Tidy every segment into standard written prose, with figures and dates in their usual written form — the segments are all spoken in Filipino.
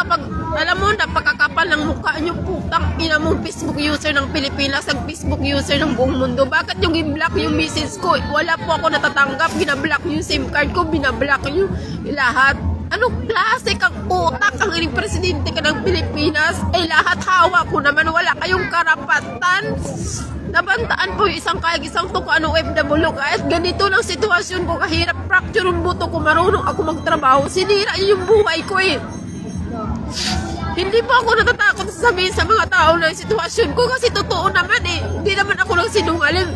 kapag, alam mo, napakakapal ng mukha nyo, putang ina mong Facebook user ng Pilipinas, ang Facebook user ng buong mundo. Bakit yung i-block yung message ko? Wala po ako natatanggap, binablock yung SIM card ko, binablock yung lahat. Anong klase kang utak ang ining presidente ka ng Pilipinas? Eh lahat hawak ko naman, wala kayong karapatan. Nabantaan po yung isang tuka ng OFW. Kahit ganito lang sitwasyon ko, kahirap fracture yung buto ko, marunong ako magtrabaho, sinira yung buhay ko eh. Hindi po ako natatakot sabihin sa mga tao na yung sitwasyon ko kasi totoo naman eh. Hindi naman ako lang sinungaling.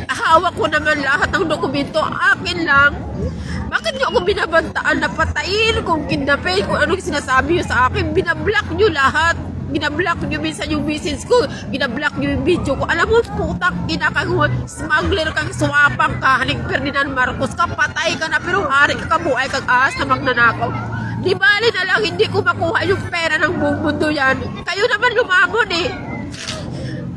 Hawak ko naman lahat ng dokumento. Akin lang. Bakit niyo ako binabantaan na patayin kung kidnapin, kung anong sinasabi niyo sa akin? Binablock niyo lahat. Binablock niyo minsan yung message ko. Binablock niyo yung video ko. Alam mo, putak, kang smuggler kang swapang ka. Haling Ferdinand Marcos ka, patay ka na. Pero hari ka, buhay kang ahas na magnanakaw. Di bali na lang, hindi ko makuha yung pera ng buong mundo yan. Kayo naman lumamon eh.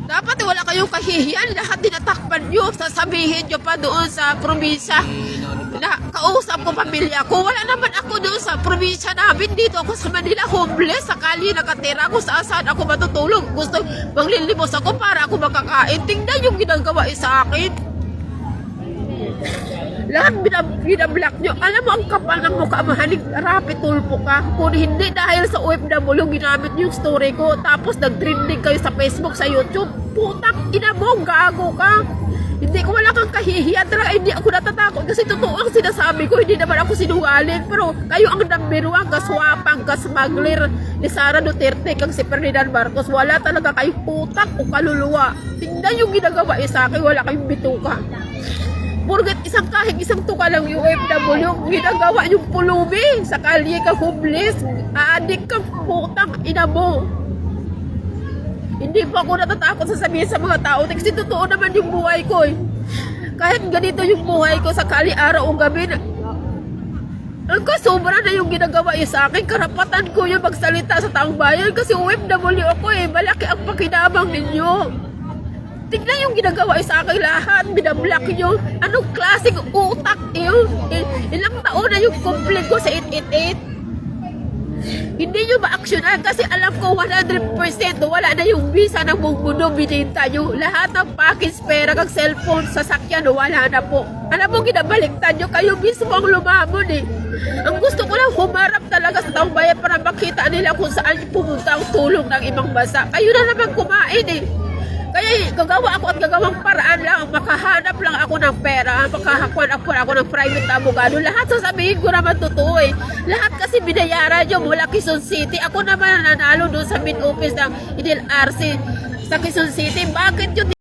Dapat wala kayong kahihiyan. Lahat dinatakpan nyo. Sasabihin nyo pa doon sa probinsya. Kausap ko pamilya ko. Wala naman ako doon sa probinsya namin. Dito ako sa Manila, homeless. Sakali nakatira ako saan ako matutulog. Gusto manglilimos ako para ako makakain. Tingnan yung ginagawa sa akin. Lahat binablock nyo. Alam mo, ang kapal ng mukha, mahaling rapi tulpo ka. Kung hindi dahil sa OFW, ginamit yung story ko. Tapos nag-trending kayo sa Facebook, sa YouTube. Putak, ina mo, gago ka. Hindi ko, wala kang kahihiyan. Talaga, hindi ako natatakot. Kasi totoo ang sinasabi ko. Hindi naman ako sinungaling. Pero kayo ang number 1, kaswapang, kasmagler ni Sara Duterte, kang si Ferdinand Marcos. Wala talaga kayong putak o kaluluwa. Tingnan yung ginagawa sa akin. Wala kayong bituka. Porket isang tuka lang yung OFW, ginagawa yung pulubi, sa kalye ka homeless, adik kang putang ina mo. Hindi pa ako natatakot sasabihin sa mga tao, kasi totoo naman yung buhay ko eh. Kahit ganito yung buhay ko sa kalye araw o gabi, ang kasobra na yung ginagawa sa akin, karapatan ko yung magsalita sa taong bayan, kasi OFW ako eh, malaki ang pakinabang ninyo. Tignan yung ginagawa sa akin lahat, binablock nyo. Anong klaseng utak yun? Ilang taon na yung complaint ko sa 888. Hindi nyo ma-actionan kasi alam ko 100% wala na yung visa ng buong mundo, bininta nyo. Lahat ng package, pera, kag cellphone, sasakyan, wala na po. Alam mo, ginabaliktad nyo, kayo mismo ang lumamon eh. Ang gusto ko lang humarap talaga sa taong bayan para makita nila kung saan pumunta ang tulong ng ibang bansa. Kayo na naman kumain eh. Kaya gagawa ako at gagawang paraan lang, makahanap lang ako ng pera, makahakuan ako ng private abogado. Lahat sasabihin ko naman totoo eh. Lahat kasi binayaran nyo mula Quezon City. Ako naman nanalo doon sa main office ng IDLRC sa Quezon City. Bakit yun?